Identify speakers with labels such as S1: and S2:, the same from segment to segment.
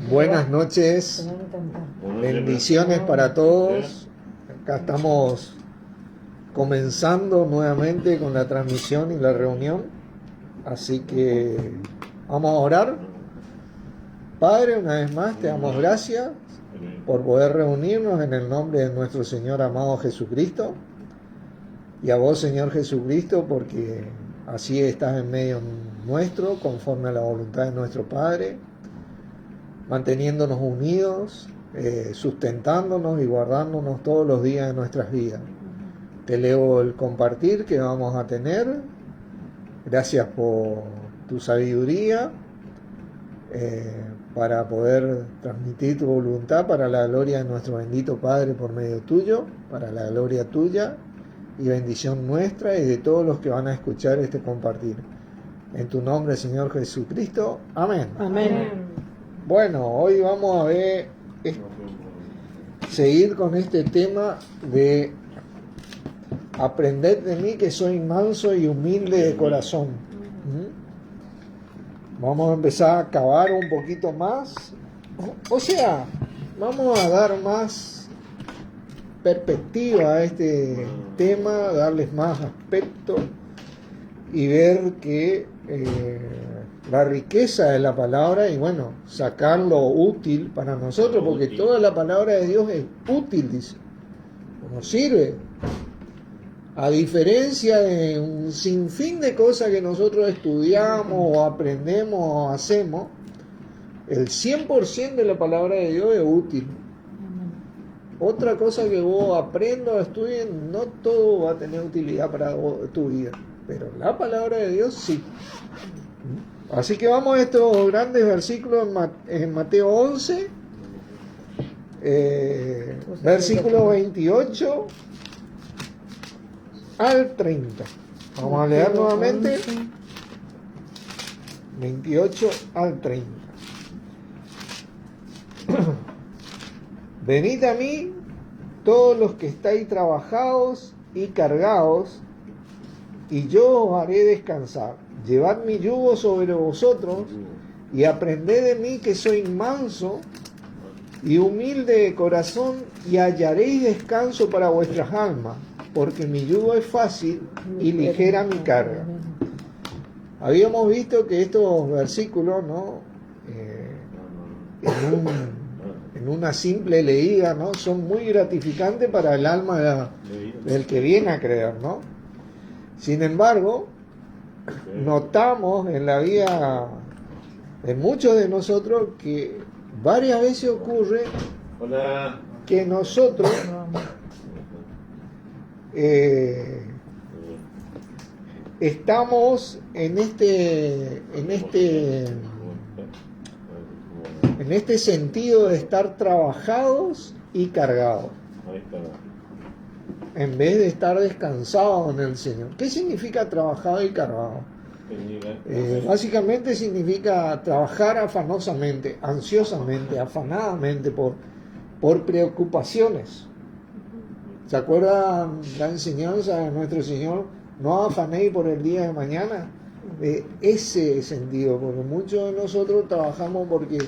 S1: Buenas noches, bendiciones para todos. Acá estamos comenzando nuevamente con la transmisión y la reunión, así que vamos a orar. Padre, una vez más te damos gracias por poder reunirnos en el nombre de nuestro Señor amado Jesucristo, y a vos, Señor Jesucristo, porque así estás en medio nuestro, conforme a la voluntad de nuestro Padre, manteniéndonos unidos, sustentándonos y guardándonos todos los días de nuestras vidas. Te leo el compartir que vamos a tener. Gracias por tu sabiduría para poder transmitir tu voluntad para la gloria de nuestro bendito Padre por medio tuyo, para la gloria tuya y bendición nuestra y de todos los que van a escuchar este compartir. En tu nombre, Señor Jesucristo. Amén.
S2: Amén.
S1: Bueno, hoy vamos a seguir con este tema de aprended de mí que soy manso y humilde de corazón. Vamos a empezar a cavar un poquito más. O sea, vamos a dar más perspectiva a este tema, darles más aspecto y ver que la riqueza de la palabra, y bueno, sacarlo útil para nosotros, porque toda la palabra de Dios es útil, dice, nos sirve, a diferencia de un sinfín de cosas que nosotros estudiamos o aprendemos o hacemos. El 100% de la palabra de Dios es útil. Otra cosa que vos aprendas o estudies, no todo va a tener utilidad para tu vida, pero la palabra de Dios sí. Así que vamos a estos grandes versículos en Mateo 11, versículo 28 al 30. Vamos a leer nuevamente 28 al 30. Venid a mí todos los que estáis trabajados y cargados, y yo os haré descansar. Llevad mi yugo sobre vosotros y aprended de mí que soy manso y humilde de corazón, y hallaréis descanso para vuestras almas, porque mi yugo es fácil y ligera mi carga. Habíamos visto que estos versículos, ¿no? En una simple leída, ¿no? Son muy gratificantes para el alma del que viene a creer, ¿no? Sin embargo, notamos en la vida de muchos de nosotros que varias veces ocurre que nosotros estamos en este sentido de estar trabajados y cargados, en vez de estar descansados en el Señor. ¿Qué significa trabajado y cargado? Básicamente significa trabajar afanosamente, ansiosamente, afanadamente por preocupaciones. ¿Se acuerdan la enseñanza de nuestro Señor? No afanéis por el día de mañana. Ese sentido, porque muchos de nosotros trabajamos porque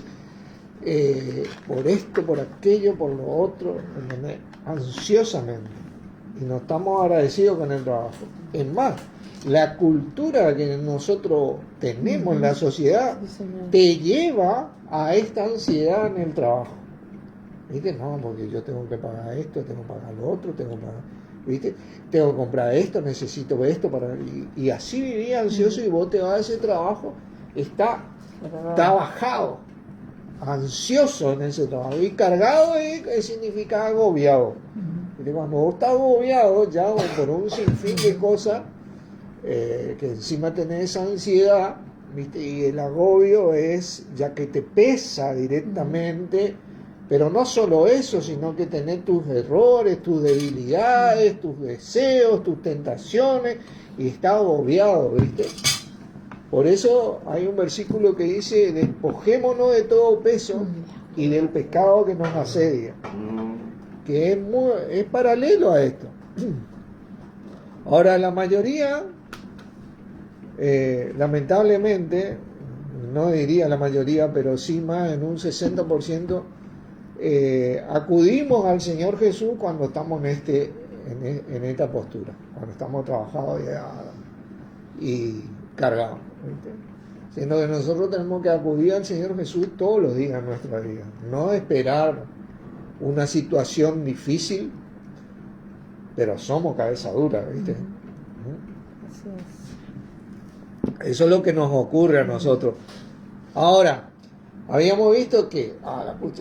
S1: por esto, por aquello, por lo otro, ansiosamente, y no estamos agradecidos con el trabajo. Es más, la cultura que nosotros tenemos en la sociedad te lleva a esta ansiedad en el trabajo. ¿Viste? No, porque yo tengo que pagar esto, tengo que pagar lo otro, tengo que pagar, ¿viste? Tengo que comprar esto, necesito esto para... Y así vivía ansioso, y vos te vas a ese trabajo, está trabajado, ansioso en ese trabajo, y cargado significa agobiado. ¿Viste? Cuando vos estás agobiado ya por un sinfín de cosas, que encima tenés esa ansiedad, ¿viste? Y el agobio es ya que te pesa directamente. Pero no solo eso, sino que tenés tus errores, tus debilidades, tus deseos, tus tentaciones, y estás agobiado, ¿viste? Por eso hay un versículo que dice: despojémonos de todo peso y del pecado que nos asedia, que es paralelo a esto. Ahora, la mayoría, lamentablemente, no diría la mayoría, pero sí más en un 60%, acudimos al Señor Jesús cuando estamos en esta postura, cuando estamos trabajados y cargados, ¿viste? Siendo que nosotros tenemos que acudir al Señor Jesús todos los días en nuestra vida, no esperar una situación difícil, pero somos cabeza dura, ¿viste?
S2: Así es.
S1: Eso es lo que nos ocurre a nosotros. Ahora, habíamos visto que,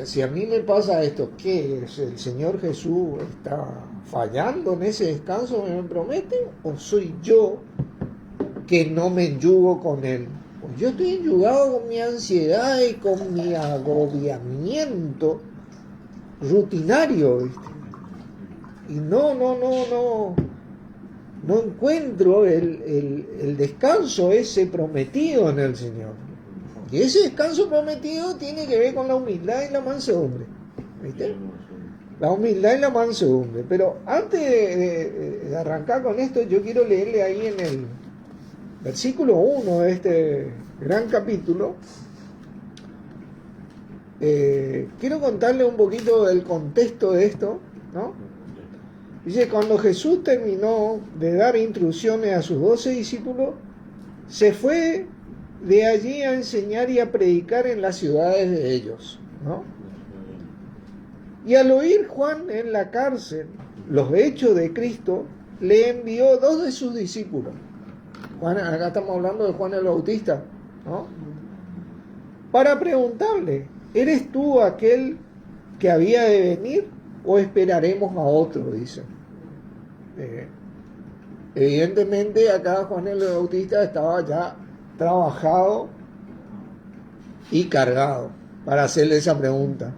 S1: si a mí me pasa esto, ¿qué es? ¿El Señor Jesús está fallando en ese descanso que me promete? ¿O soy yo que no me enyugo con Él? Pues yo estoy enyugado con mi ansiedad y con mi agobiamiento rutinario, ¿viste? Y no encuentro el descanso ese prometido en el Señor. Y ese descanso prometido tiene que ver con la humildad y la mansedumbre, ¿viste? La humildad y la mansedumbre. Pero antes de arrancar con esto, yo quiero leerle ahí en el versículo 1 de este gran capítulo. Quiero contarle un poquito del contexto de esto, ¿no? Dice, cuando Jesús terminó de dar instrucciones a sus 12 discípulos, se fue de allí a enseñar y a predicar en las ciudades de ellos, ¿no? Y al oír Juan en la cárcel los hechos de Cristo, le envió 2 de sus discípulos. Juan, acá estamos hablando de Juan el Bautista, ¿no? Para preguntarle, ¿eres tú aquel que había de venir o esperaremos a otro? Dice. Evidentemente acá Juan el Bautista estaba ya trabajado y cargado para hacerle esa pregunta,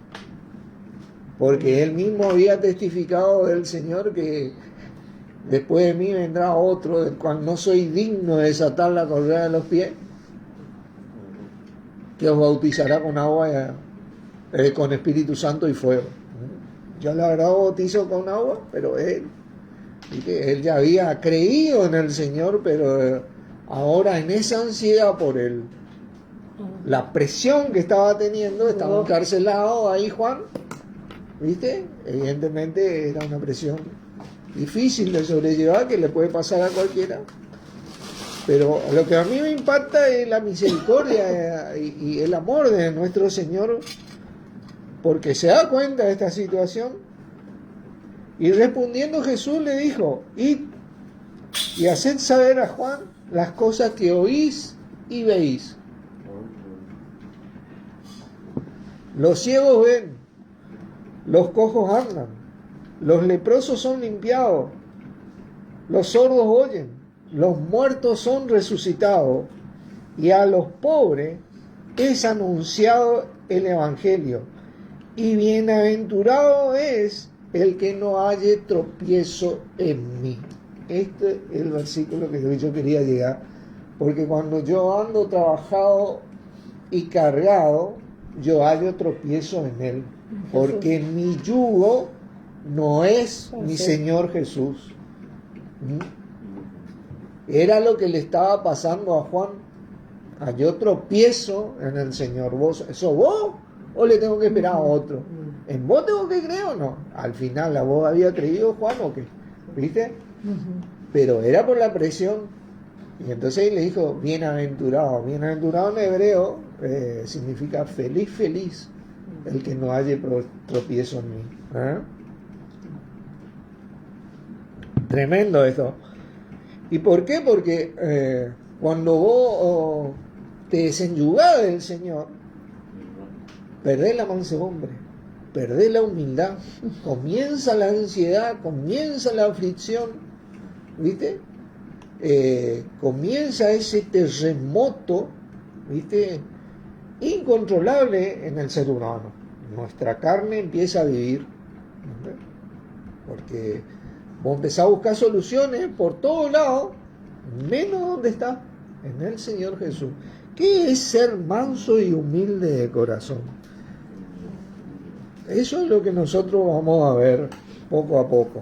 S1: porque él mismo había testificado del Señor que después de mí vendrá otro del cual no soy digno de desatar la correa de los pies, que os bautizará con agua, con Espíritu Santo y fuego. Yo la verdad bautizo con agua, pero él ya había creído en el Señor, pero ahora en esa ansiedad por la presión que estaba teniendo, estaba encarcelado ahí Juan, ¿viste? Evidentemente era una presión difícil de sobrellevar, que le puede pasar a cualquiera. Pero lo que a mí me impacta es la misericordia y el amor de nuestro Señor, porque se da cuenta de esta situación. Y respondiendo Jesús le dijo, id y haced saber a Juan las cosas que oís y veis. Los ciegos ven, los cojos andan, los leprosos son limpiados, los sordos oyen, los muertos son resucitados, y a los pobres es anunciado el Evangelio. Y bienaventurado es el que no halle tropiezo en mí. Este es el versículo que yo quería llegar, porque cuando yo ando trabajado y cargado, yo hallo tropiezo en Él, porque mi yugo no es mi Señor Jesús. Era lo que le estaba pasando a Juan. Halló tropiezo en el Señor. ¿Eso vos o le tengo que esperar a otro? ¿En vos tengo que creer o no? Al final, ¿la vos había creído, Juan, o qué? ¿Viste? Pero era por la presión. Y entonces le dijo, bienaventurado. Bienaventurado en hebreo significa feliz, feliz, el que no halle tropiezo en mí. ¿Eh? Tremendo esto. ¿Y por qué? Porque cuando vos te desenyugás del Señor, perdés la mansedumbre, perdés la humildad, comienza la ansiedad, comienza la aflicción, ¿viste? Comienza ese terremoto, ¿viste? Incontrolable en el ser humano. Nuestra carne empieza a vivir, ¿viste? Porque vos empezás a buscar soluciones por todos lados, menos donde está, en el Señor Jesús. ¿Qué es ser manso y humilde de corazón? Eso es lo que nosotros vamos a ver poco a poco.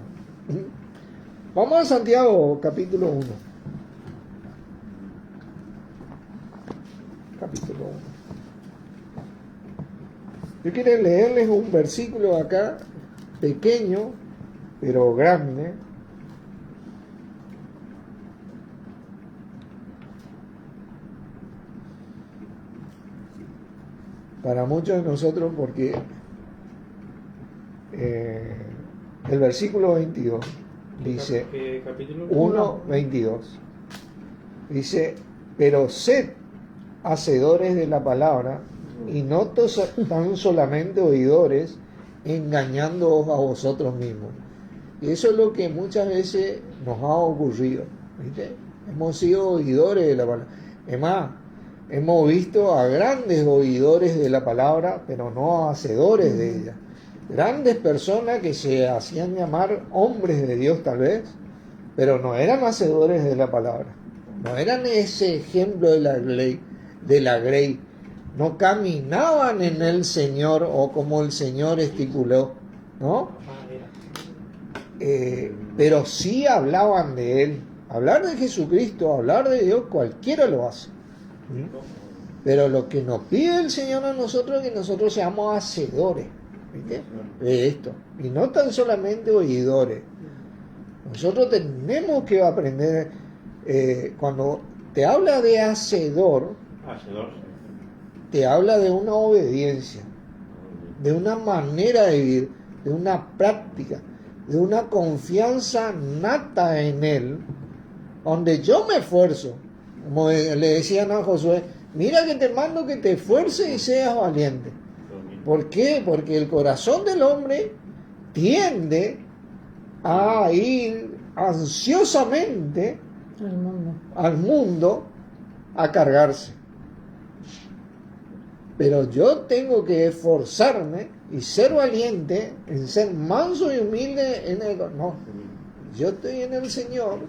S1: Vamos a Santiago, capítulo 1. capítulo 1. Yo quiero leerles un versículo acá, pequeño, pero grande. Para muchos de nosotros, porque el versículo 22 dice,
S3: ¿Qué capítulo?
S1: 1:22, dice, pero sed hacedores de la palabra y no tan solamente oidores, engañándoos a vosotros mismos. Y eso es lo que muchas veces nos ha ocurrido, ¿viste? Hemos sido oidores de la palabra. Es más, hemos visto a grandes oidores de la palabra, pero no hacedores de ella. Grandes personas que se hacían llamar hombres de Dios tal vez, pero no eran hacedores de la palabra. No eran ese ejemplo de la grey. No caminaban en el Señor o como el Señor estipuló, ¿no? Pero sí hablaban de Él. Hablar de Jesucristo, hablar de Dios, cualquiera lo hace. Pero lo que nos pide el Señor a nosotros es que nosotros seamos hacedores, ¿viste? De esto. Y no tan solamente oidores. Nosotros tenemos que aprender, cuando te habla de hacedor, te habla de una obediencia, de una manera de vivir, de una práctica, de una confianza nata en Él, donde yo me esfuerzo, como le decían a Josué, mira que te mando que te esfuerces y seas valiente. ¿Por qué? Porque el corazón del hombre tiende a ir ansiosamente al mundo a cargarse. Pero yo tengo que esforzarme y ser valiente en ser manso y humilde en el... No, yo estoy en el Señor.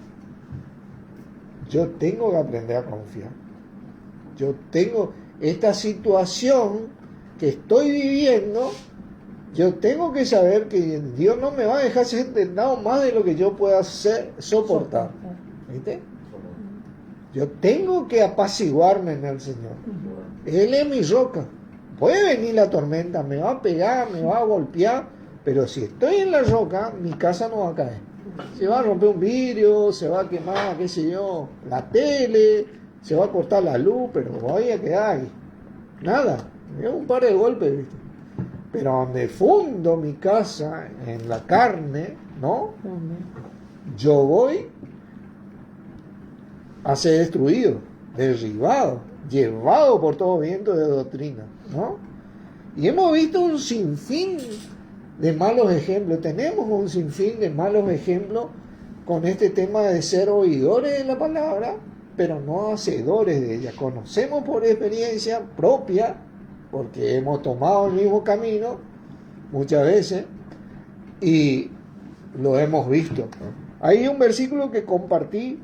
S1: Yo tengo que aprender a confiar. Yo tengo esta situación que estoy viviendo. Yo tengo que saber que Dios no me va a dejar ser tentado más de lo que yo pueda soportar. ¿Viste? Yo tengo que apaciguarme en el Señor. Él es mi roca. Puede venir la tormenta, me va a pegar, me va a golpear, pero si estoy en la roca, mi casa no va a caer. Se va a romper un vidrio, se va a quemar, qué sé yo, la tele, se va a cortar la luz, pero voy a quedar ahí. Nada, es un par de golpes, ¿viste? Pero donde fundo mi casa, en la carne, ¿no? Yo voy a ser destruido, derribado, llevado por todo viento de doctrina, ¿no? Y hemos visto un sinfín de malos ejemplos, tenemos un sinfín de malos ejemplos con este tema de ser oidores de la palabra, pero no hacedores de ella. Conocemos por experiencia propia, porque hemos tomado el mismo camino muchas veces y lo hemos visto. Hay un versículo que compartí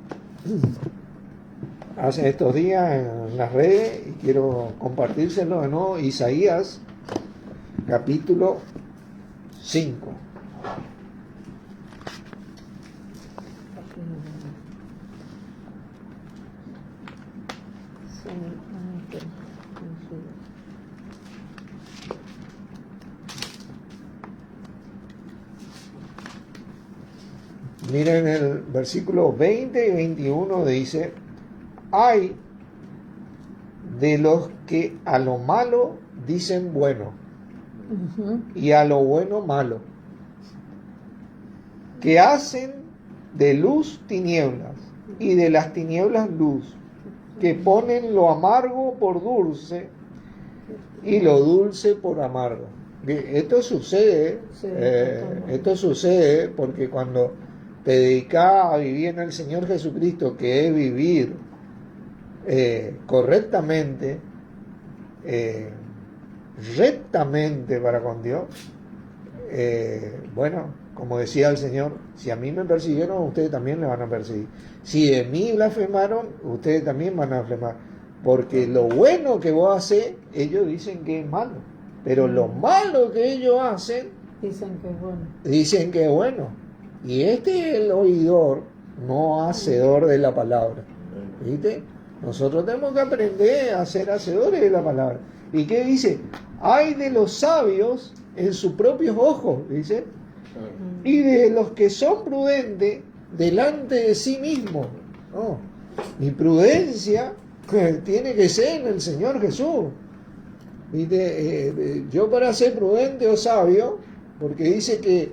S1: hace estos días en las redes y quiero compartírselo de nuevo. Isaías capítulo 5. Miren el versículo 20 y 21 dice: hay de los que a lo malo dicen bueno y a lo bueno malo, que hacen de luz tinieblas y de las tinieblas luz, que ponen lo amargo por dulce y lo dulce por amargo. Esto sucede, esto sucede porque cuando te dedicas a vivir en el Señor Jesucristo, que es vivir correctamente, rectamente para con Dios, bueno, como decía el Señor, si a mí me persiguieron, ustedes también le van a perseguir. Si de mí blasfemaron, ustedes también van a blasfemar. Porque lo bueno que vos haces, ellos dicen que es malo. Pero lo malo que ellos hacen,
S2: dicen que es bueno.
S1: Dicen que es bueno. Y este es el oidor, no hacedor de la palabra. ¿Viste? Nosotros tenemos que aprender a ser hacedores de la palabra. ¿Y qué dice? Hay de los sabios en sus propios ojos, dice, y de los que son prudentes delante de sí mismos. No, mi prudencia tiene que ser en el Señor Jesús. ¿Viste? Yo para ser prudente o sabio, porque dice que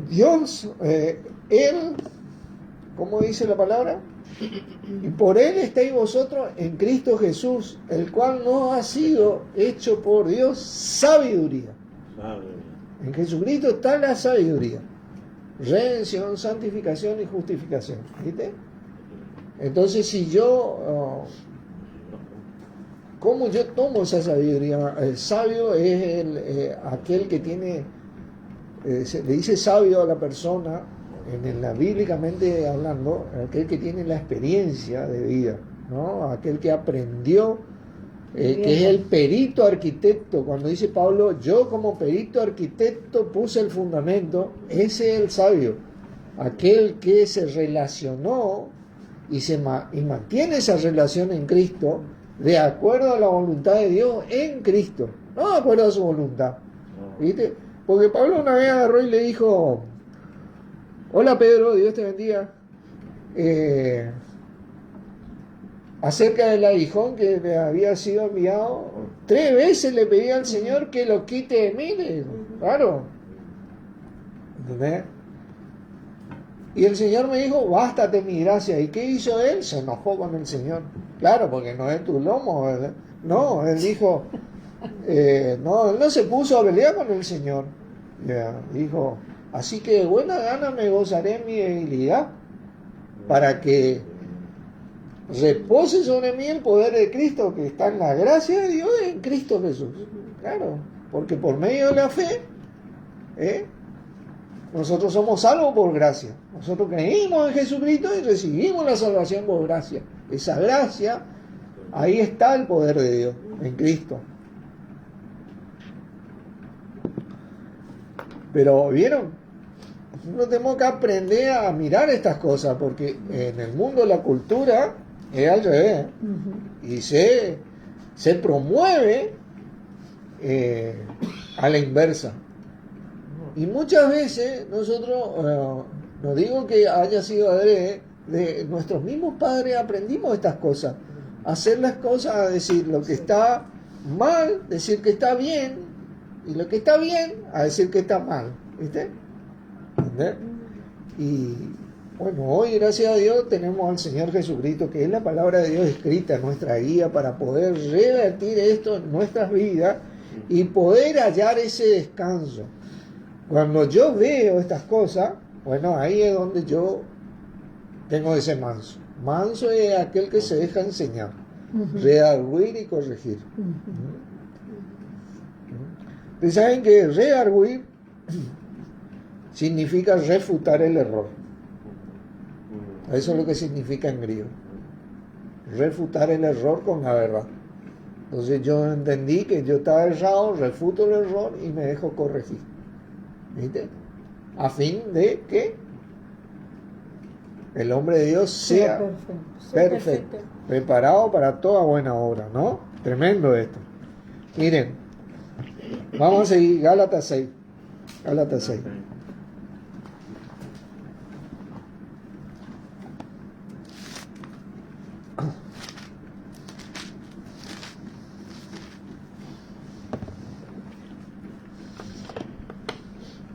S1: Dios, Él, ¿cómo dice la palabra? Y por Él estáis vosotros en Cristo Jesús, el cual no ha sido hecho por Dios sabiduría. En Jesucristo está la sabiduría. Redención, santificación y justificación. ¿Viste? Entonces, si yo... ¿cómo yo tomo esa sabiduría? El sabio es aquel que tiene... se le dice sabio a la persona, bíblicamente hablando, aquel que tiene la experiencia de vida, ¿no? Aquel que aprendió, que es el perito arquitecto. Cuando dice Pablo, yo como perito arquitecto puse el fundamento, ese es el sabio, aquel que se relacionó y mantiene esa relación en Cristo, de acuerdo a la voluntad de Dios en Cristo, no de acuerdo a su voluntad. ¿Viste? Porque Pablo una vez agarró y le dijo: hola Pedro, Dios te bendiga, acerca del aguijón que le había sido enviado, 3 veces le pedí al Señor que lo quite de mí, le dijo. Claro, ¿entendés? Y el Señor me dijo: bástate mi gracia. ¿Y qué hizo él? Se enojó con el Señor. Claro, porque no es tu lomo, ¿verdad? No, él dijo, no, él no se puso a pelear con el Señor. Dijo: así que de buena gana me gozaré en mi debilidad, para que repose sobre mí el poder de Cristo, que está en la gracia de Dios en Cristo Jesús. Claro, porque por medio de la fe, nosotros somos salvos por gracia. Nosotros creímos en Jesucristo y recibimos la salvación por gracia. Esa gracia, ahí está el poder de Dios, en Cristo. Pero, ¿vieron? Nosotros tenemos que aprender a mirar estas cosas, porque en el mundo la cultura es al revés. Y se promueve a la inversa. Y muchas veces nosotros, no digo que haya sido adrede, de nuestros mismos padres aprendimos estas cosas. Hacer las cosas, a decir lo que está mal, decir que está bien, y lo que está bien, a decir que está mal. ¿Viste? ¿Entendés? Y bueno, hoy gracias a Dios tenemos al Señor Jesucristo, que es la palabra de Dios escrita en nuestra guía, para poder revertir esto en nuestras vidas y poder hallar ese descanso. Cuando yo veo estas cosas, bueno, ahí es donde yo tengo ese manso. Manso es aquel que se deja enseñar, redarguir y corregir. Ustedes saben que redarguir significa refutar el error. Eso es lo que significa en griego. Refutar el error con la verdad. Entonces yo entendí que yo estaba errado, refuto el error y me dejo corregir. ¿Viste? A fin de que el hombre de Dios sea perfecto, preparado para toda buena obra, ¿no? Tremendo esto. Miren, vamos a seguir, Gálatas 6. Gálatas 6.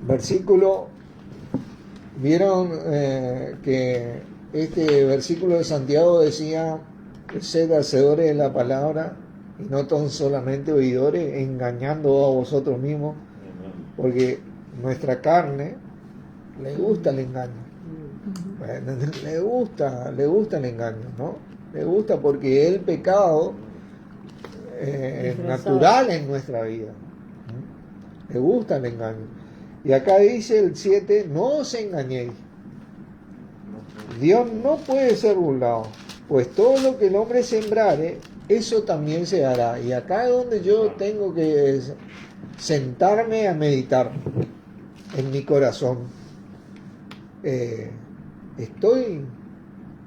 S1: Versículo, vieron que este versículo de Santiago decía: sed hacedores de la palabra y no tan solamente oidores, engañando a vosotros mismos, porque nuestra carne le gusta el engaño. Bueno, le gusta el engaño, ¿no? Le gusta porque el pecado es natural en nuestra vida. Le gusta el engaño. Y acá dice el 7, no os engañéis. Dios no puede ser burlado, pues todo lo que el hombre sembrare, eso también se hará. Y acá es donde yo tengo que sentarme a meditar en mi corazón. Estoy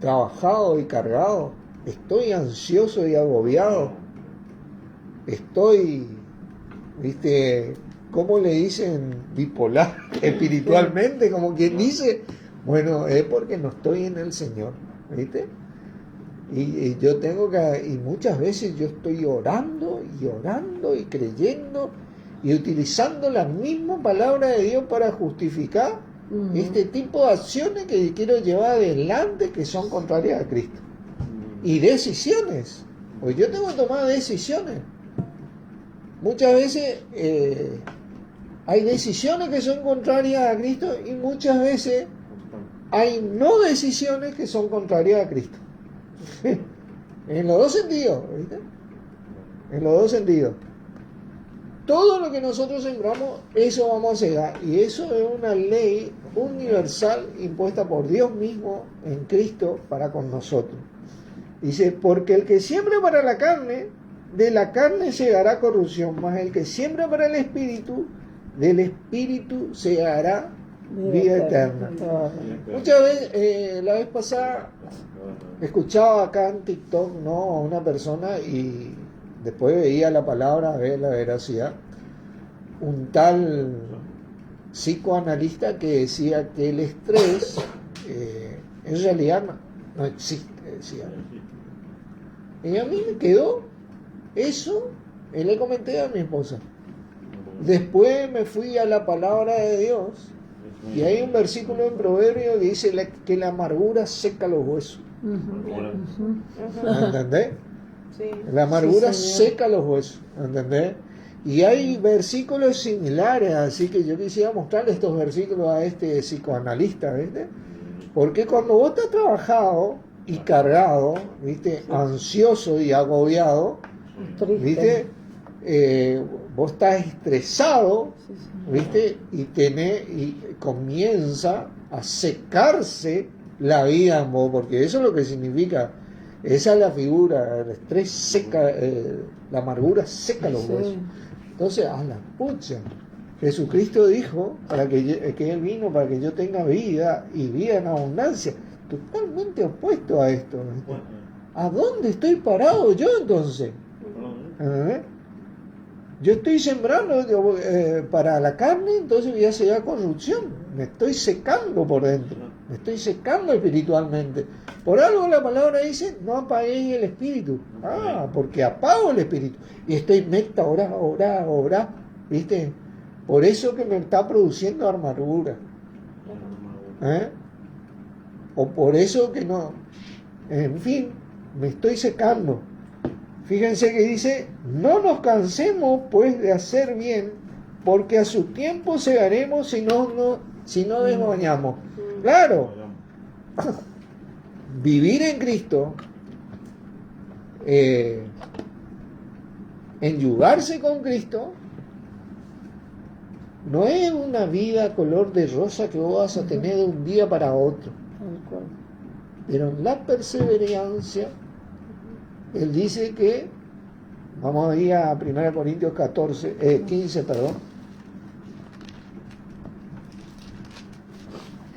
S1: trabajado y cargado, estoy ansioso y agobiado, estoy, ¿viste? ¿Cómo le dicen? Bipolar espiritualmente, como quien dice, bueno, es porque no estoy en el Señor, ¿viste? Y yo tengo que, y muchas veces yo estoy orando y creyendo y utilizando la misma palabra de Dios para justificar este tipo de acciones que quiero llevar adelante que son contrarias a Cristo. Y decisiones, pues yo tengo que tomar decisiones. Muchas veces hay decisiones que son contrarias a Cristo y muchas veces hay no decisiones que son contrarias a Cristo. En los dos sentidos, ¿viste? En los dos sentidos. Todo lo que nosotros sembramos, eso vamos a cegar. Y eso es una ley universal impuesta por Dios mismo en Cristo para con nosotros. Dice, porque el que siembra para la carne, de la carne segará corrupción, mas el que siembra para el espíritu, del espíritu segará vida eterna. Muchas veces, la vez pasada, escuchaba acá en TikTok, ¿no?, a una persona y después veía la palabra, a ver la veracidad, un tal psicoanalista que decía que el estrés en realidad no existe, decía. Y a mí me quedó eso, y le comenté a mi esposa. Después me fui a la palabra de Dios y hay un versículo en Proverbios que dice que la amargura seca los huesos. ¿Entendés?
S2: Sí.
S1: La amargura
S2: Sí,
S1: seca los huesos, ¿entendés? Y hay versículos similares, así que yo quisiera mostrarle estos versículos a este psicoanalista, ¿viste? Porque cuando vos estás trabajado y cargado, ¿viste? Ansioso y agobiado, ¿viste? Vos estás estresado, ¿viste? Y comienza a secarse la vida en vos, porque eso es lo que significa. Esa es la figura, el estrés seca, la amargura seca los huesos. Entonces, a la pucha, Jesucristo dijo que Él vino para que yo tenga vida y vida en abundancia. Totalmente opuesto a esto. ¿Viste? ¿A dónde estoy parado yo entonces? Yo estoy sembrando para la carne, entonces voy a sellar corrupción. Me estoy secando por dentro, me estoy secando espiritualmente. Por algo la palabra dice, no apaguéis el espíritu. Ah, porque apago el espíritu. Y estoy meta, orá, ¿viste? Por eso que me está produciendo amargura. O por eso que no. En fin, me estoy secando. Fíjense que dice, no nos cansemos pues de hacer bien, porque a su tiempo segaremos si no desmañamos. Claro, vivir en Cristo, enyugarse con Cristo, no es una vida color de rosa que vos vas a tener de un día para otro. Pero en la perseverancia, Él dice que, vamos a ir a 1 Corintios 15,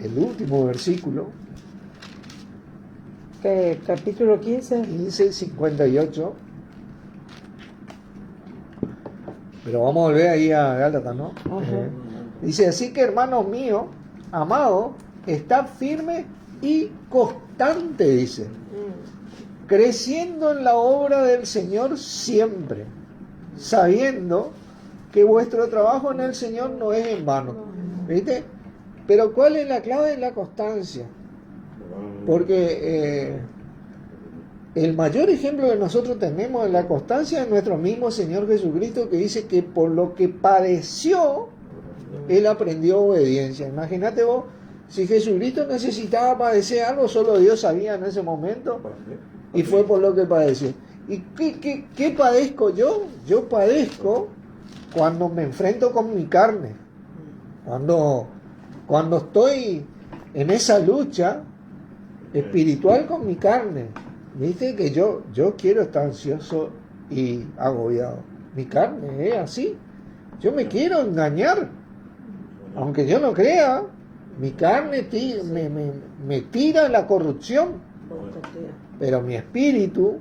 S1: el último versículo,
S2: capítulo 15,
S1: 58, pero vamos a volver ahí a Gálatas, ¿no? Dice, así que hermanos míos, amados, estad firme y constante, dice, creciendo en la obra del Señor siempre, sabiendo que vuestro trabajo en el Señor no es en vano. ¿Viste? Pero ¿cuál es la clave de la constancia? Porque el mayor ejemplo que nosotros tenemos de la constancia es nuestro mismo Señor Jesucristo, que dice que por lo que padeció, Él aprendió obediencia. Imagínate vos, si Jesucristo necesitaba padecer algo, solo Dios sabía en ese momento, y fue por lo que padeció. ¿Y qué padezco yo? Yo padezco cuando me enfrento con mi carne, cuando estoy en esa lucha espiritual con mi carne. Viste que yo quiero estar ansioso y agobiado. Mi carne es así. Yo me quiero engañar. Aunque yo no crea, mi carne me tira la corrupción. pero mi espíritu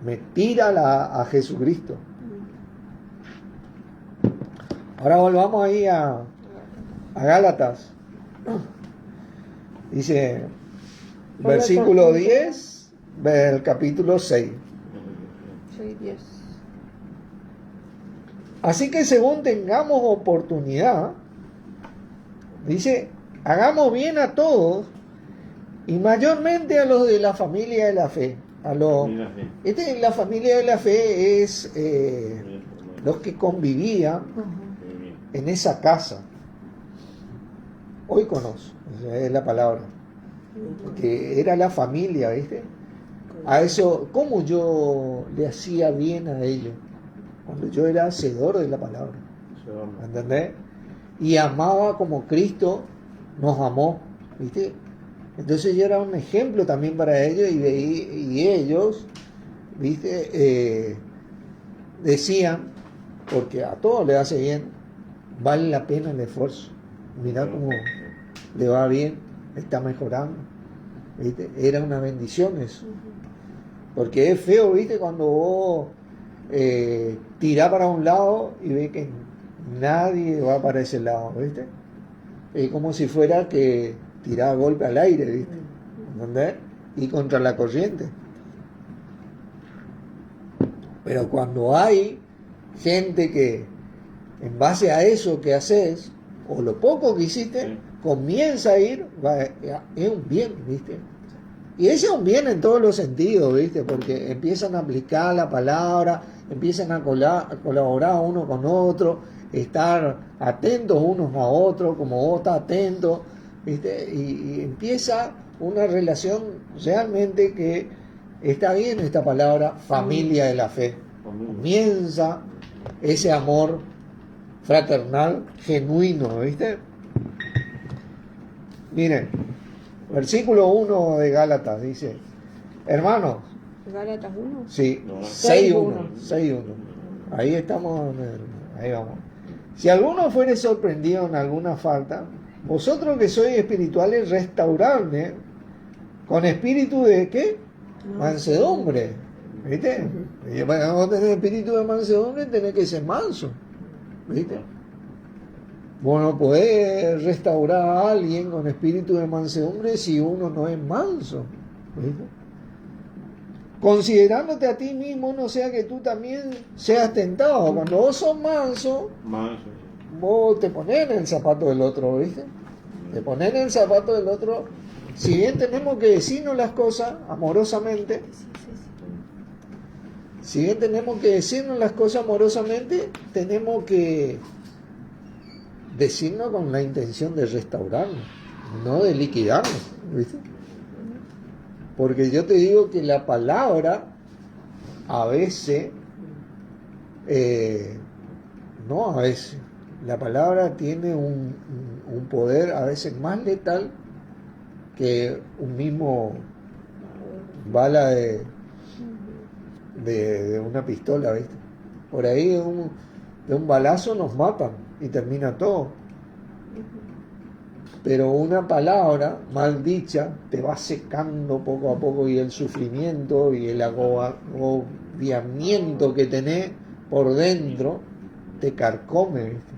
S1: me tira a Jesucristo. Ahora volvamos ahí a Gálatas. Dice, versículo 10 del capítulo 6.
S2: 6:10.
S1: Así que según tengamos oportunidad, dice, hagamos bien a todos y mayormente a los de la familia de la fe. La familia de la fe es los que convivían en esa casa. Oíconos, es la palabra. Que era la familia, ¿viste? A eso, ¿cómo yo le hacía bien a ellos? Cuando yo era hacedor de la palabra. ¿Entendés? Y amaba como Cristo nos amó, ¿viste? Entonces yo era un ejemplo también para ellos y ellos, ¿viste? Decían, porque a todos le hace bien, vale la pena el esfuerzo. Mirá cómo le va bien, está mejorando, ¿viste? Era una bendición eso. Porque es feo, ¿viste? Cuando vos tirás para un lado y ves que nadie va para ese lado, ¿viste? Es como si fuera que tiraba golpe al aire, ¿viste? ¿Entendés? Y contra la corriente. Pero cuando hay gente que en base a eso que haces, o lo poco que hiciste, comienza a ir, es un bien, ¿viste? Y ese es un bien en todos los sentidos, ¿viste? Porque empiezan a aplicar la palabra, empiezan a colaborar uno con otro, estar atentos unos a otros, como vos estás atento, ¿viste? Y empieza una relación realmente que está bien esta palabra, familia de la fe. Comienza ese amor fraternal genuino, ¿viste? Miren, versículo 1 de Gálatas dice, hermanos,
S2: ¿Gálatas 1?
S1: sí, 6:1, 6:1. Ahí estamos, ahí vamos. Si alguno fuere sorprendido en alguna falta, vosotros que sois espirituales, restauradme con espíritu de ¿qué? Mansedumbre. ¿Viste? Y para no tener espíritu de mansedumbre, tenés que ser manso. ¿Viste? Vos no podés restaurar a alguien con espíritu de mansedumbre si uno no es manso. ¿Viste? Considerándote a ti mismo, no sea que tú también seas tentado. Cuando vos sos manso, vos te ponés en el zapato del otro, ¿viste? Te ponés en el zapato del otro. Si bien tenemos que decirnos las cosas amorosamente, tenemos que decirnos con la intención de restaurarnos, no de liquidarnos, ¿viste? Porque yo te digo que la palabra a veces, no a veces, la palabra tiene un poder a veces más letal que un mismo bala de una pistola, ¿viste? Por ahí de un balazo nos matan y termina todo. Pero una palabra mal dicha te va secando poco a poco y el sufrimiento y el agobiamiento que tenés por dentro te carcome, ¿viste?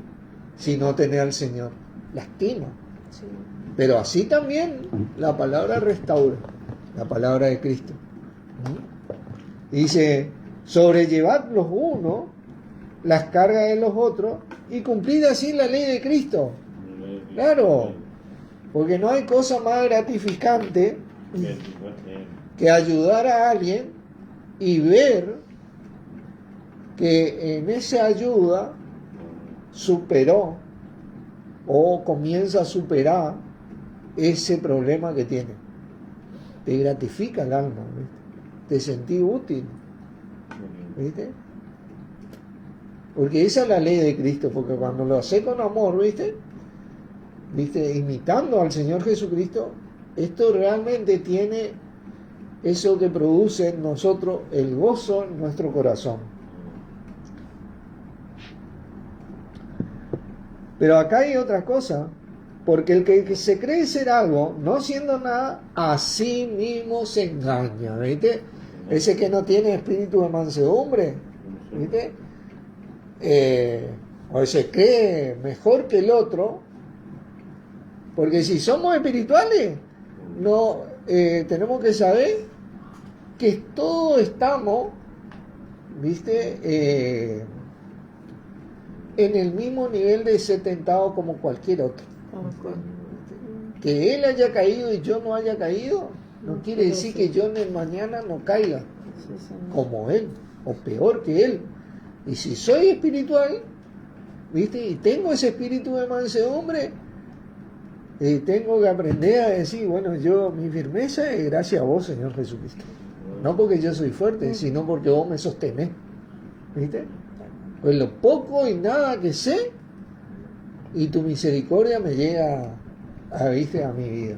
S1: Si no tenés al Señor, lastima. Sí. Pero así también la palabra restaura, la palabra de Cristo. Dice, sobrellevad los unos las cargas de los otros y cumplid así la ley de Cristo. Claro, porque no hay cosa más gratificante que ayudar a alguien y ver que en esa ayuda superó o comienza a superar ese problema que tiene. Te gratifica el alma, ¿viste? Te sentís útil, ¿viste? Porque esa es la ley de Cristo, porque cuando lo haces con amor, ¿viste? Imitando al Señor Jesucristo, esto realmente tiene eso que produce en nosotros el gozo en nuestro corazón. Pero acá hay otra cosa Porque el que se cree ser algo, no siendo nada, a sí mismo se engaña, ¿viste? Ese que no tiene espíritu de mansedumbre, ¿viste? O se cree mejor que el otro, porque si somos espirituales, no tenemos que saber que todos estamos, ¿viste? En el mismo nivel de ser tentado como cualquier otro. Que él haya caído y yo no haya caído, no quiere decir que yo en el mañana no caiga como él, o peor que él. Y si soy espiritual, ¿viste? Y tengo ese espíritu de mansedumbre, tengo que aprender a decir, bueno, mi firmeza es gracias a vos, Señor Jesucristo. No porque yo soy fuerte, sino porque vos me sostenés, ¿viste? Pues lo poco y nada que sé, y tu misericordia me llega ¿viste? A mi vida.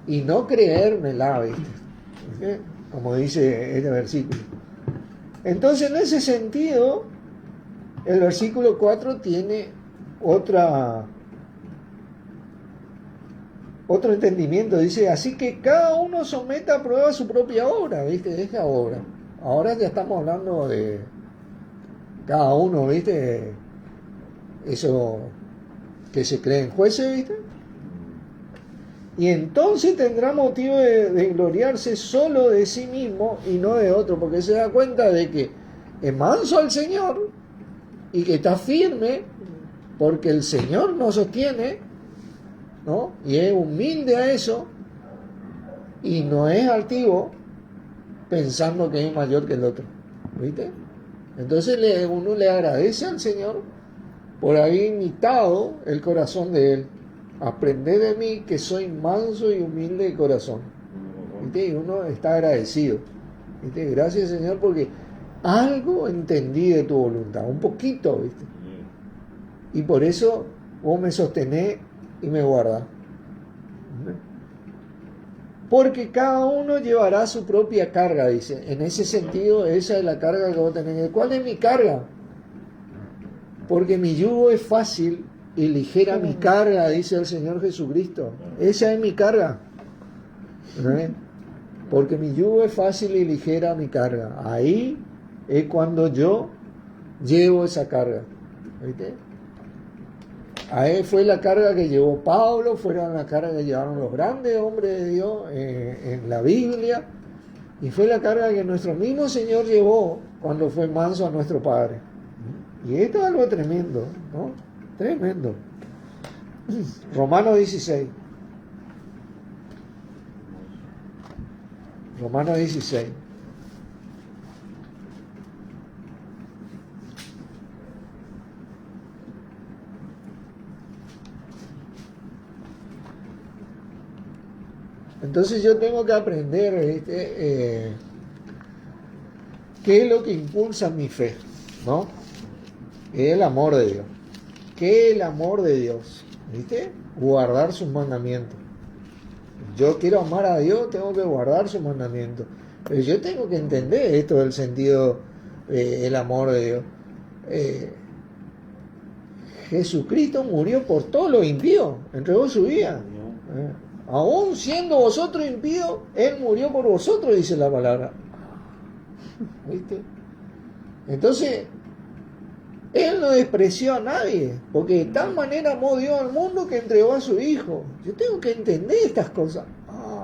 S1: Y no creérmela, ¿viste? ¿Viste? Como dice este versículo. Entonces, en ese sentido, el versículo 4 tiene otro entendimiento. Dice, así que cada uno someta a prueba su propia obra, ¿viste? Deja obra. Ahora ya estamos hablando de cada uno, ¿viste? Eso que se creen jueces, ¿viste? Y entonces tendrá motivo de gloriarse solo de sí mismo y no de otro, porque se da cuenta de que es manso al Señor y que está firme porque el Señor nos sostiene, ¿no? Y es humilde a eso y no es altivo pensando que es mayor que el otro, ¿viste? Entonces uno le agradece al Señor por haber imitado el corazón de Él. Aprended de mí que soy manso y humilde de corazón. ¿Viste? Y uno está agradecido. ¿Viste? Gracias, Señor, porque algo entendí de tu voluntad, un poquito, ¿viste? Y por eso vos me sostenés y me guardás. Porque cada uno llevará su propia carga, dice. En ese sentido, esa es la carga que vos tenés. ¿Cuál es mi carga? Porque mi yugo es fácil y ligera mi carga, dice el Señor Jesucristo. Esa es mi carga. ¿Eh? Porque mi yugo es fácil y ligera mi carga. Ahí es cuando yo llevo esa carga. ¿Viste? Ahí fue la carga que llevó Pablo, fueron la carga que llevaron los grandes hombres de Dios en la Biblia, y fue la carga que nuestro mismo Señor llevó cuando fue manso a nuestro Padre. Y esto es algo tremendo, ¿no? Tremendo. Romanos 16. Romanos 16. Entonces yo tengo que aprender qué es lo que impulsa mi fe, ¿no? Es el amor de Dios. ¿Qué es el amor de Dios? ¿Viste? Guardar sus mandamientos. Yo quiero amar a Dios, tengo que guardar sus mandamientos. Pero yo tengo que entender esto del sentido, el amor de Dios. Jesucristo murió por todos los impíos, entregó su vida. Aún siendo vosotros impíos, Él murió por vosotros, dice la palabra. ¿Viste? Entonces, Él no despreció a nadie, porque de tal manera amó Dios al mundo que entregó a su Hijo. Yo tengo que entender estas cosas.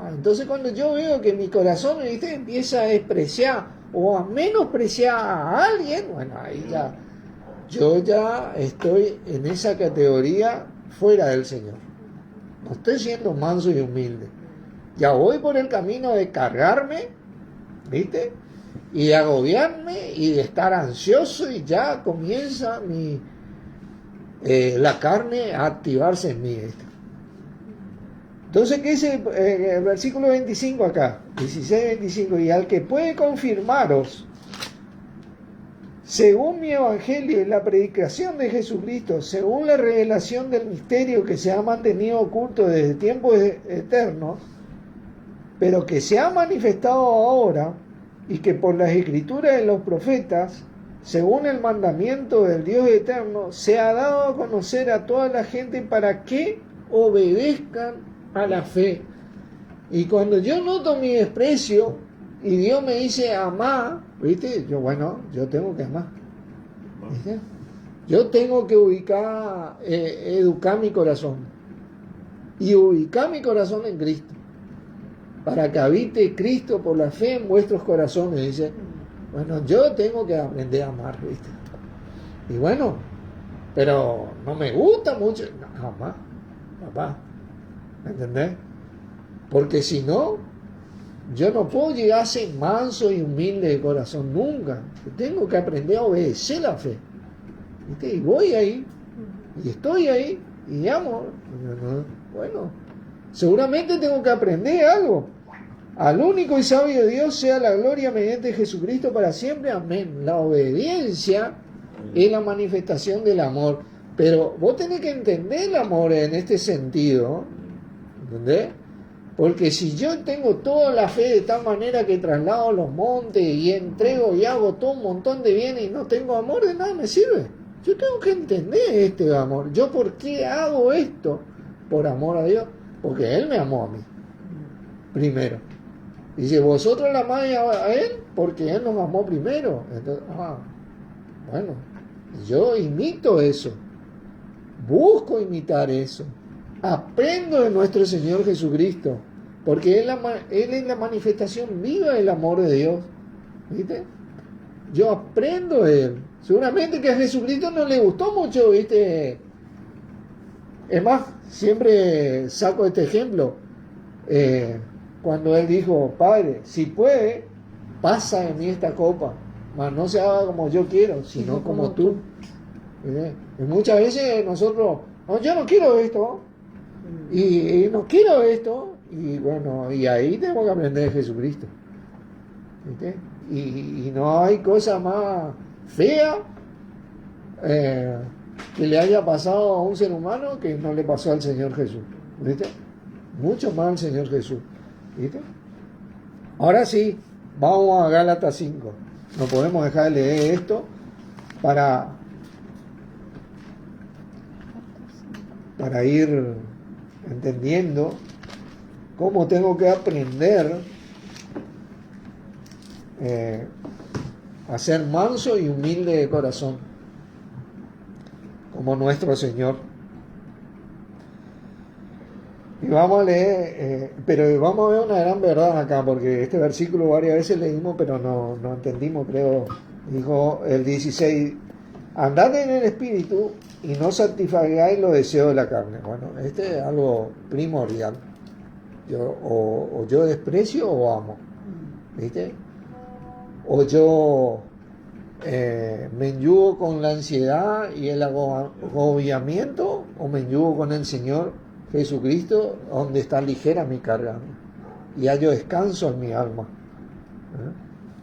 S1: Entonces cuando yo veo que mi corazón, ¿viste?, empieza a despreciar o a menospreciar a alguien, bueno, ahí ya, yo ya estoy en esa categoría fuera del Señor. No estoy siendo manso y humilde. Ya voy por el camino de cargarme, ¿viste?, y de agobiarme y de estar ansioso, y ya comienza la carne a activarse en mí. Entonces, ¿qué dice el versículo 25 acá? 16-25. Y al que puede confirmaros, según mi evangelio y la predicación de Jesucristo, según la revelación del misterio que se ha mantenido oculto desde tiempos eternos, pero que se ha manifestado ahora, y que por las escrituras de los profetas según el mandamiento del Dios eterno, se ha dado a conocer a toda la gente para que obedezcan a la fe. Y cuando yo noto mi desprecio y Dios me dice amar, ¿viste? Yo tengo que amar. ¿Viste? Yo tengo que educar mi corazón y ubicar mi corazón en Cristo, para que habite Cristo por la fe en vuestros corazones. Dice, yo tengo que aprender a amar, ¿viste? Y pero no me gusta mucho, jamás, papá, ¿me entendés? Porque si no, yo no puedo llegar a ser manso y humilde de corazón nunca. Tengo que aprender a obedecer la fe, ¿viste? Y voy ahí, y estoy ahí, y amo. Seguramente tengo que aprender algo. Al único y sabio Dios sea la gloria mediante Jesucristo para siempre. Amén. La obediencia es la manifestación del amor. Pero vos tenés que entender el amor en este sentido. ¿Entendés? Porque si yo tengo toda la fe de tal manera que traslado los montes y entrego y hago todo un montón de bienes y no tengo amor, de nada me sirve. Yo tengo que entender este amor. ¿Yo por qué hago esto? Por amor a Dios. Porque Él me amó a mí. Primero. Dice, vosotros la amáis a Él porque Él nos amó primero. Entonces, yo imito eso. Busco imitar eso. Aprendo de nuestro Señor Jesucristo. Porque Él es la manifestación viva del amor de Dios. ¿Viste? Yo aprendo de Él. Seguramente que a Jesucristo no le gustó mucho, ¿viste? Es más, siempre saco este ejemplo. Cuando Él dijo, Padre, si puede, pasa de mí esta copa, mas no se haga como yo quiero, sino como tú. Y muchas veces nosotros, yo no quiero esto, y no quiero esto, y ahí tenemos que aprender de Jesucristo. ¿Viste? Y no hay cosa más fea que le haya pasado a un ser humano que no le pasó al Señor Jesús. ¿Viste? Mucho más al Señor Jesús. ¿Viste? Ahora sí, vamos a Gálatas 5. No podemos dejar de leer esto para ir entendiendo cómo tengo que aprender a ser manso y humilde de corazón, como nuestro Señor. Y vamos a leer, pero vamos a ver una gran verdad acá, porque este versículo varias veces leímos, pero no entendimos, creo. Dijo el 16, andad en el Espíritu y no satisfagáis los deseos de la carne. Bueno, este es algo primordial. O yo desprecio o amo, ¿viste? O yo me enyugo con la ansiedad y el agobiamiento, o me enyugo con el Señor Jesucristo, donde está ligera mi carga y hallo descanso en mi alma.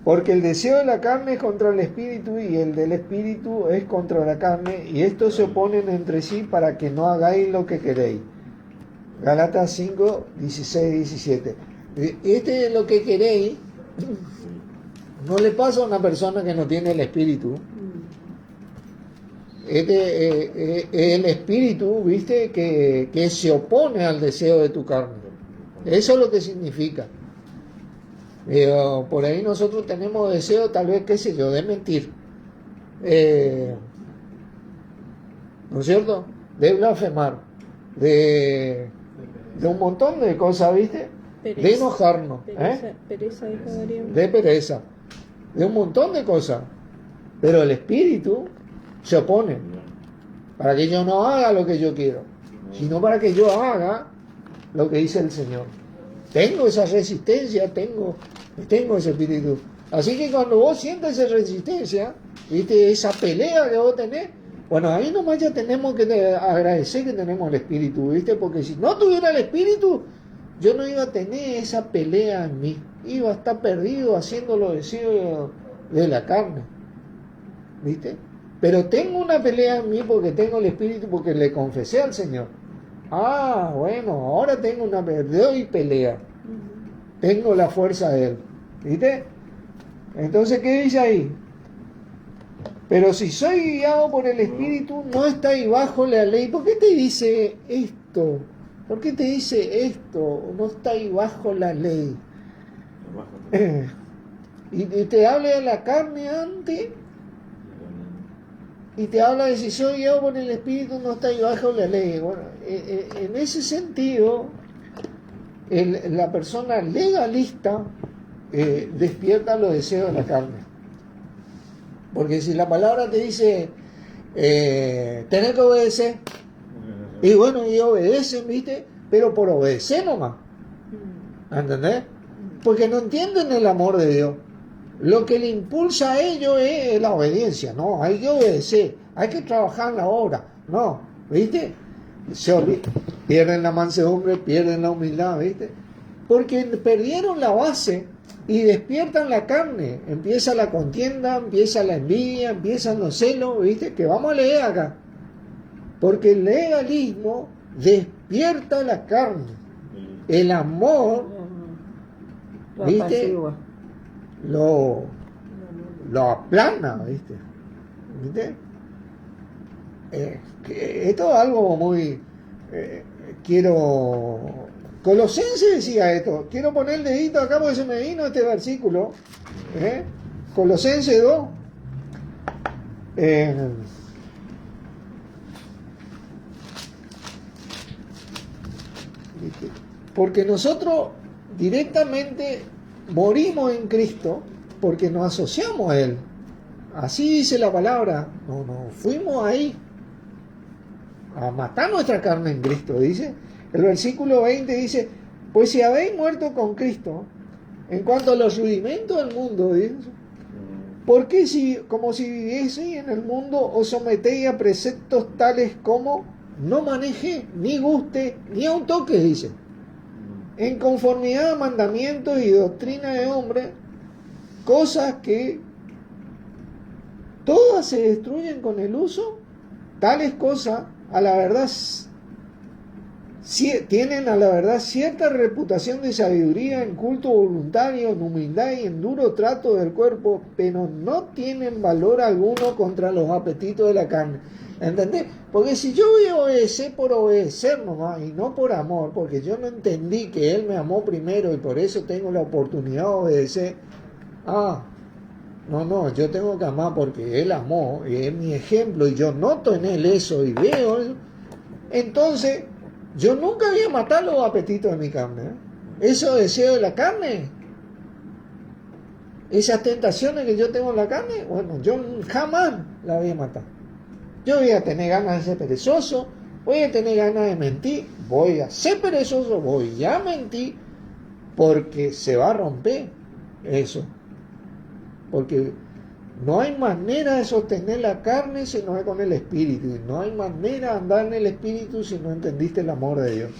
S1: Porque el deseo de la carne es contra el espíritu y el del espíritu es contra la carne, y estos se oponen entre sí para que no hagáis lo que queréis. Gálatas 5, 16, 17. Este es lo que queréis. No le pasa a una persona que no tiene el espíritu. El espíritu, ¿viste? Que se opone al deseo de tu carne. Eso es lo que significa. Por ahí nosotros tenemos deseo, tal vez, qué sé yo, de mentir. ¿No es cierto? De blasfemar. De un montón de cosas, ¿viste? Pereza, de enojarnos.
S2: Pereza,
S1: de pereza. De un montón de cosas. Pero el espíritu se opone para que yo no haga lo que yo quiero, sino para que yo haga lo que dice el Señor. Tengo esa resistencia, tengo ese espíritu. Así que cuando vos sientes esa resistencia, ¿viste? Esa pelea que vos tenés, bueno, ahí nomás ya tenemos que agradecer que tenemos el espíritu, ¿viste? Porque si no tuviera el espíritu, yo no iba a tener esa pelea en mí, iba a estar perdido haciendo los deseos de la carne, ¿viste? Pero tengo una pelea en mí porque tengo el espíritu, porque le confesé al Señor. Bueno, ahora tengo una pelea. Tengo la fuerza de Él. ¿Viste? Entonces, ¿qué dice ahí? Pero si soy guiado por el Espíritu, no estáis bajo la ley. ¿Por qué te dice esto? ¿Por qué te dice esto? No estáis bajo la ley. Y te habla de la carne antes, y te habla de si soy guiado por el Espíritu, no estáis bajo la ley. Bueno, en ese sentido, la persona legalista despierta los deseos de la carne. Porque si la palabra te dice, tenés que obedecer, y bueno, y obedecen, ¿viste? Pero por obedecer nomás. ¿Entendés? Porque no entienden el amor de Dios. Lo que le impulsa a ellos es la obediencia. No, hay que obedecer, hay que trabajar en la obra. No, ¿viste? Pierden la mansedumbre, pierden la humildad, ¿viste? Porque perdieron la base y despiertan la carne. Empieza la contienda, empieza la envidia, empiezan los celos, ¿viste? Que vamos a leer acá. Porque el legalismo despierta la carne. El amor, ¿viste? Lo aplana, ¿viste? Esto es algo muy... Colosenses decía esto. Quiero poner el dedito acá porque se me vino este versículo. Colosenses 2. Porque nosotros directamente morimos en Cristo porque nos asociamos a Él. Así dice la palabra. No fuimos ahí a matar nuestra carne en Cristo, dice. El versículo 20 dice, pues si habéis muerto con Cristo, en cuanto a los rudimentos del mundo, dice, ¿por qué como si vivieseis en el mundo os sometéis a preceptos tales como no maneje, ni guste, ni a un toque, dice? En conformidad a mandamientos y doctrina de hombre, cosas que todas se destruyen con el uso, tales cosas a la verdad tienen a la verdad cierta reputación de sabiduría en culto voluntario, en humildad y en duro trato del cuerpo, pero no tienen valor alguno contra los apetitos de la carne. ¿Entendés? Porque si yo voy a obedecer por obedecer nomás y no por amor, porque yo no entendí que Él me amó primero y por eso tengo la oportunidad de obedecer. No, yo tengo que amar porque Él amó y es mi ejemplo y yo noto en Él eso y veo eso. Entonces, yo nunca voy a matar los apetitos de mi carne. Esos deseos de la carne, esas tentaciones que yo tengo en la carne, bueno, yo jamás las voy a matar. Yo voy a tener ganas de ser perezoso, voy a tener ganas de mentir, voy a ser perezoso, voy a mentir, porque se va a romper eso. Porque no hay manera de sostener la carne si no es con el Espíritu. Y no hay manera de andar en el Espíritu si no entendiste el amor de Dios.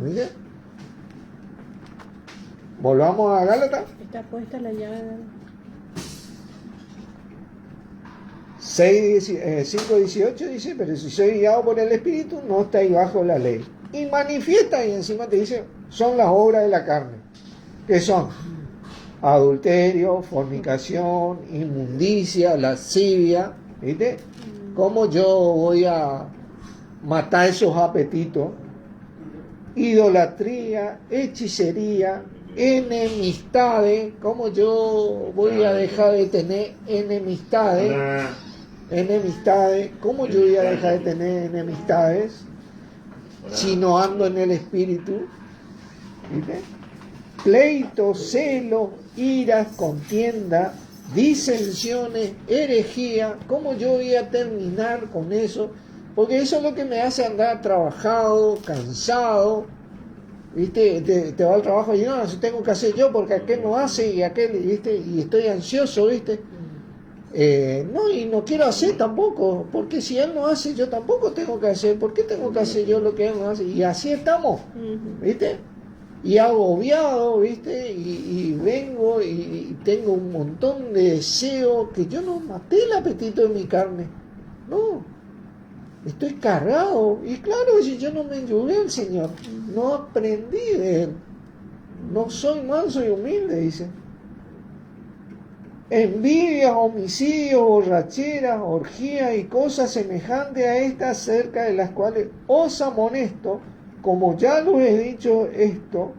S1: ¿Mire? Volvamos a Gálatas.
S2: Está puesta la llave.
S1: 5:18 dice, pero si soy guiado por el Espíritu, no estáis bajo la ley. Y manifiesta, y encima te dice, son las obras de la carne. ¿Qué son? Adulterio, fornicación, inmundicia, lascivia, ¿viste? ¿Cómo yo voy a matar esos apetitos? Idolatría, hechicería, enemistades. ¿Cómo yo voy a dejar de tener enemistades? ¿Cómo yo voy a dejar de tener enemistades si no ando en el Espíritu? ¿Viste? Pleitos, celos, iras, contienda, disensiones, herejía. ¿Cómo yo voy a terminar con eso? Porque eso es lo que me hace andar trabajado, cansado. ¿Viste? Te va al trabajo y no, si tengo que hacer yo porque aquel no hace y aquel, ¿viste? Y estoy ansioso, ¿viste? No, y no quiero hacer tampoco, porque si él no hace, yo tampoco tengo que hacer. ¿Por qué tengo que hacer yo lo que él no hace? Y así estamos, ¿viste? Y agobiado, ¿viste? Y vengo y tengo un montón de deseos que yo no maté el apetito de mi carne. No, estoy cargado. Y claro, si yo no me ayudé al Señor, no aprendí de Él. No soy manso y humilde, dice. envidias, homicidios, borracheras, orgías y cosas semejantes a estas, cerca de las cuales os amonesto, como ya lo he dicho esto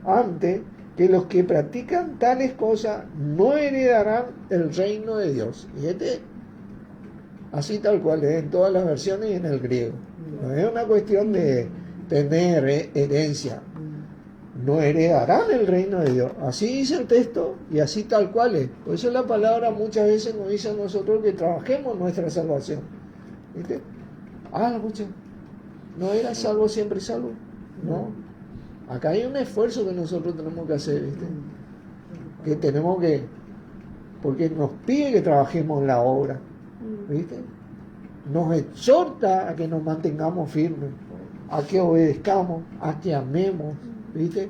S1: antes, que los que practican tales cosas no heredarán el reino de Dios. Y así tal cual es en todas las versiones y en el griego. No es una cuestión de tener herencia. No heredarán el reino de Dios. Así dice el texto y así tal cual es. Por eso la palabra muchas veces nos dice a nosotros que trabajemos nuestra salvación. ¿Viste? Escucha, ¿no era salvo siempre salvo? No. Acá hay un esfuerzo que nosotros tenemos que hacer, ¿viste? Que tenemos que, porque nos pide que trabajemos en la obra, ¿viste? Nos exhorta a que nos mantengamos firmes, a que obedezcamos, a que amemos, ¿viste?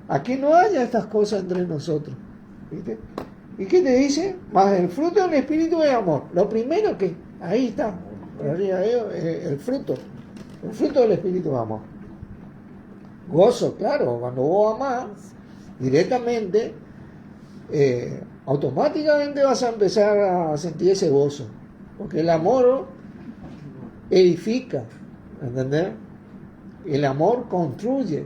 S1: A que no haya estas cosas entre nosotros, ¿viste? ¿Y qué te dice? Más el fruto del Espíritu es amor. Lo primero que, ahí está, el fruto del Espíritu es amor. Gozo, claro, cuando vos amás, directamente, automáticamente vas a empezar a sentir ese gozo, porque el amor edifica, ¿entendés? El amor construye,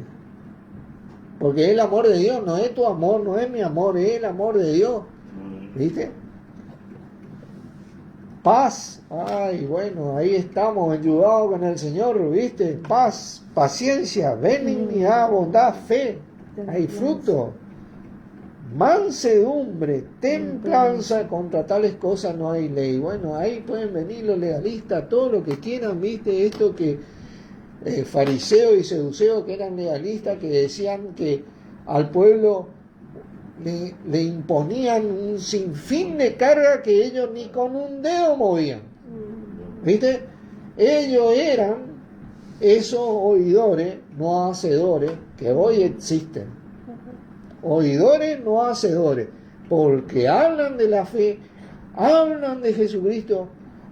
S1: porque es el amor de Dios, no es tu amor, no es mi amor, es el amor de Dios, ¿viste? Paz, bueno, ahí estamos, ayudados con el Señor, ¿viste? Paz, paciencia, benignidad, bondad, fe, hay fruto, mansedumbre, templanza, contra tales cosas no hay ley. Bueno, ahí pueden venir los legalistas, todo lo que quieran, ¿viste? Esto que fariseos y seduceos que eran legalistas, que decían que al pueblo le imponían un sinfín de carga que ellos ni con un dedo movían. ¿Viste? Ellos eran esos oidores, no hacedores, que hoy existen. Oidores, no hacedores, porque hablan de la fe, hablan de Jesucristo,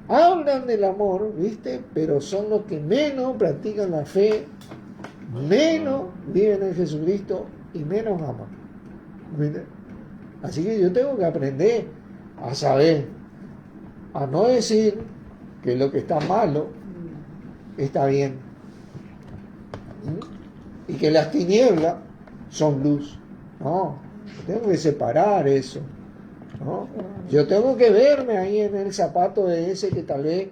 S1: hablan del amor, ¿viste? Pero son los que menos practican la fe, menos viven en Jesucristo y menos aman. ¿Viste? Así que yo tengo que aprender a saber, a no decir que lo que está malo está bien. Y que las tinieblas son luz. No, tengo que separar eso. ¿No? Yo tengo que verme ahí en el zapato de ese que tal vez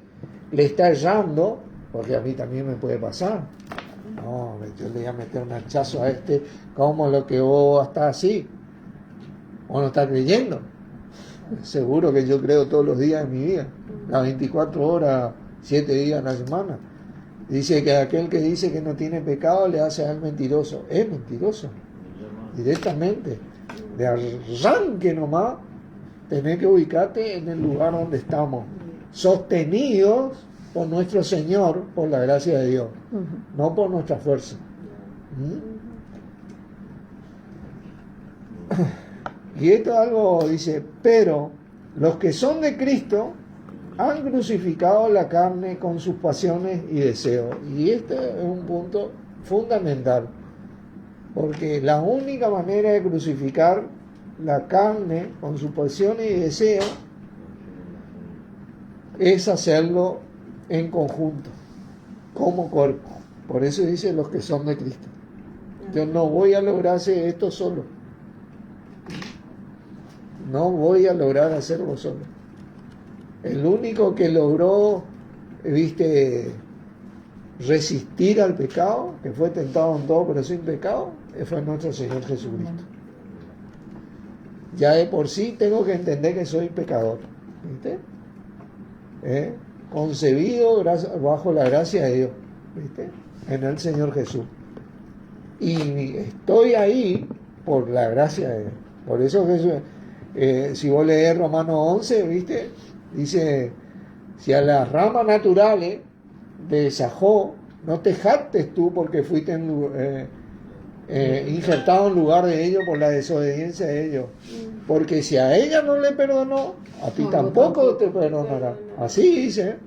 S1: le está errando, porque a mí también me puede pasar. No, yo le voy a meter un hachazo a este, como lo que vos estás así. ¿O no estás creyendo? Seguro que yo creo todos los días de mi vida, las 24 horas, 7 días a la semana. Dice que aquel que dice que no tiene pecado le hace al mentiroso. Es mentiroso. Directamente. De arranque nomás, tenés que ubicarte en el lugar donde estamos. Sostenidos por nuestro Señor, por la gracia de Dios. No por nuestra fuerza. Y esto es algo, dice, pero los que son de Cristo han crucificado la carne con sus pasiones y deseos. Y este es un punto fundamental, porque la única manera de crucificar la carne con sus pasiones y deseos es hacerlo en conjunto, como cuerpo. Por eso dice los que son de Cristo. Yo no voy a lograr hacer esto solo. No voy a lograr hacerlo solo. El único que logró, resistir al pecado, que fue tentado en todo pero sin pecado, fue nuestro Señor Jesucristo. Ya de por sí tengo que entender que soy pecador, ¿viste? Concebido bajo la gracia de Dios, ¿viste? En el Señor Jesús. Y estoy ahí por la gracia de Dios. Por eso Jesús... si vos lees Romanos 11, ¿viste? Dice, si a las ramas naturales de Sajó, no te jactes tú porque fuiste injertado en lugar de ellos por la desobediencia de ellos. Porque si a ella no le perdonó, a ti tampoco te perdonará. Así dice.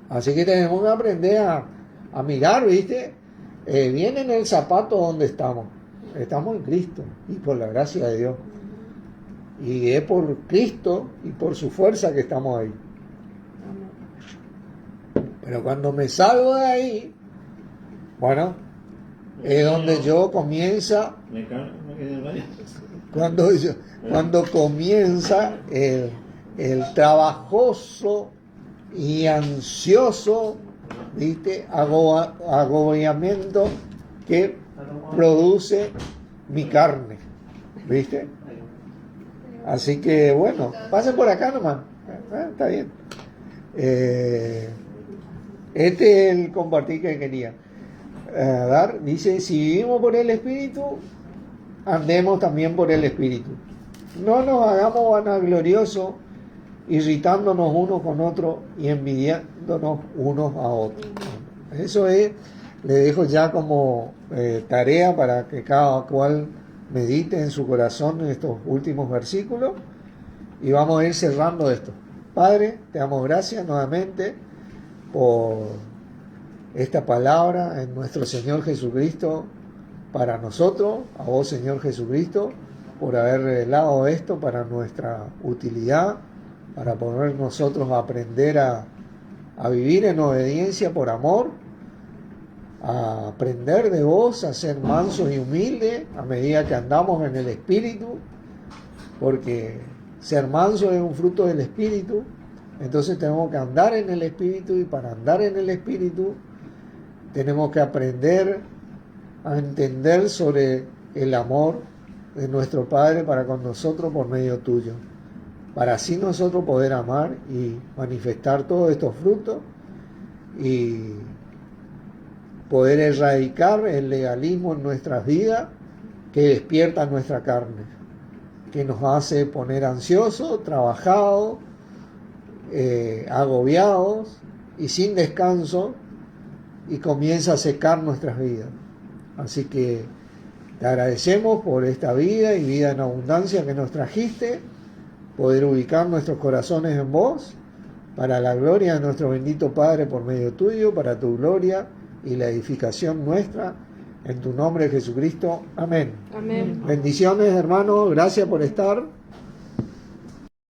S1: Así que tenemos que aprender a mirar, ¿viste? Bien en el zapato donde estamos. Estamos en Cristo y por la gracia de Dios. Y es por Cristo y por su fuerza que estamos ahí.
S2: Amén.
S1: Pero cuando me salgo de ahí, bueno, es donde yo comienza,
S3: Me quedé en el baño.
S1: cuando comienza el trabajoso y ansioso, ¿viste? Agobiamiento que produce mi carne, ¿viste? Así que bueno, pasen por acá nomás. Está bien. Este es el compartir que quería dar. Dice, si vivimos por el Espíritu, andemos también por el Espíritu. No nos hagamos vanagloriosos, irritándonos unos con otros y envidiándonos unos a otros. Eso es, le dejo ya como tarea para que cada cual medite en su corazón en estos últimos versículos y vamos a ir cerrando esto. Padre, te damos gracias nuevamente por esta palabra en nuestro Señor Jesucristo para nosotros, a vos Señor Jesucristo, por haber revelado esto para nuestra utilidad, para poder nosotros aprender a vivir en obediencia por amor, a aprender de vos, a ser mansos y humildes a medida que andamos en el Espíritu, porque ser manso es un fruto del Espíritu. Entonces tenemos que andar en el Espíritu, y para andar en el Espíritu tenemos que aprender a entender sobre el amor de nuestro Padre para con nosotros por medio tuyo, para así nosotros poder amar y manifestar todos estos frutos y poder erradicar el legalismo en nuestras vidas que despierta nuestra carne, que nos hace poner ansiosos, trabajados, agobiados y sin descanso, y comienza a secar nuestras vidas. Así que te agradecemos por esta vida y vida en abundancia que nos trajiste, poder ubicar nuestros corazones en vos, para la gloria de nuestro bendito Padre por medio tuyo, para tu gloria y la edificación nuestra, en tu nombre Jesucristo. Amén.
S2: Amén.
S1: Bendiciones, hermanos, gracias por estar.